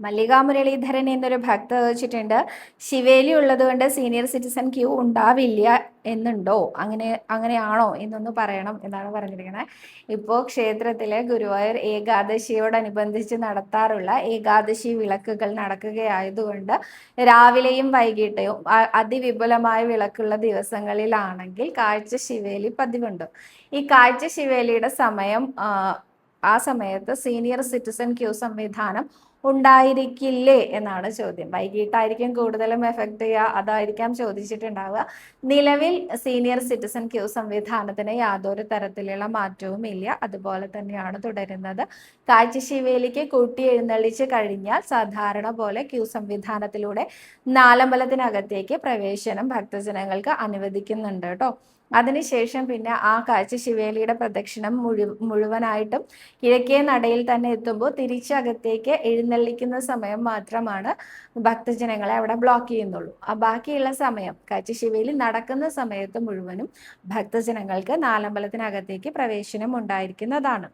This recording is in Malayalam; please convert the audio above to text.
മല്ലികാ മുരളീധരൻ എന്നൊരു ഭക്ത ചോദിച്ചിട്ടുണ്ട്, ശിവേലി ഉള്ളത് കൊണ്ട് സീനിയർ സിറ്റിസൺ ക്യൂ ഉണ്ടാവില്ല എന്നുണ്ടോ, അങ്ങനെയാണോ എന്നൊന്ന് പറയണം എന്നാണ് പറഞ്ഞിരിക്കുന്നത്. ഇപ്പോൾ ക്ഷേത്രത്തിലെ ഗുരുവായൂർ ഏകാദശിയോടനുബന്ധിച്ച് നടത്താറുള്ള ഏകാദശി വിളക്കുകൾ നടക്കുകയായതുകൊണ്ട് രാവിലെയും വൈകിട്ടും അതിവിപുലമായ വിളക്കുള്ള ദിവസങ്ങളിലാണെങ്കിൽ കാഴ്ച ശിവേലി പതിവുണ്ട്. ഈ കാഴ്ച ശിവേലിയുടെ സമയം ആ സമയത്ത് സീനിയർ സിറ്റിസൺ ക്യൂ സംവിധാനം ഉണ്ടായിരിക്കില്ലേ എന്നാണ് ചോദ്യം. വൈകിട്ടായിരിക്കും കൂടുതലും എഫക്ട് ചെയ്യുക, അതായിരിക്കാം ചോദിച്ചിട്ടുണ്ടാവുക. നിലവിൽ സീനിയർ സിറ്റിസൺ ക്യൂ സംവിധാനത്തിന് യാതൊരു തരത്തിലുള്ള മാറ്റവും ഇല്ല, അതുപോലെ തന്നെയാണ് തുടരുന്നത്. കാഴ്ചശിവേലിക്ക് കൂട്ടി എഴുന്നള്ളിച്ച് കഴിഞ്ഞാൽ സാധാരണ പോലെ ക്യൂ സംവിധാനത്തിലൂടെ നാലമ്പലത്തിനകത്തേക്ക് പ്രവേശനം ഭക്തജനങ്ങൾക്ക് അനുവദിക്കുന്നുണ്ട് കേട്ടോ. അതിനുശേഷം പിന്നെ ആ കാഴ്ചശിവേലിയുടെ പ്രദക്ഷിണം മുഴുവനായിട്ടും കിഴക്കേ നടയിൽ തന്നെ എത്തുമ്പോൾ തിരിച്ചകത്തേക്ക് എഴുന്നള്ളിക്കുന്ന സമയം മാത്രമാണ് ഭക്തജനങ്ങളെ അവിടെ ബ്ലോക്ക് ചെയ്യുന്നുള്ളൂ. ആ ബാക്കിയുള്ള സമയം കാഴ്ചശിവേലി നടക്കുന്ന സമയത്ത് മുഴുവനും ഭക്തജനങ്ങൾക്ക് നാലമ്പലത്തിനകത്തേക്ക് പ്രവേശനം ഉണ്ടായിരിക്കുന്നതാണ്.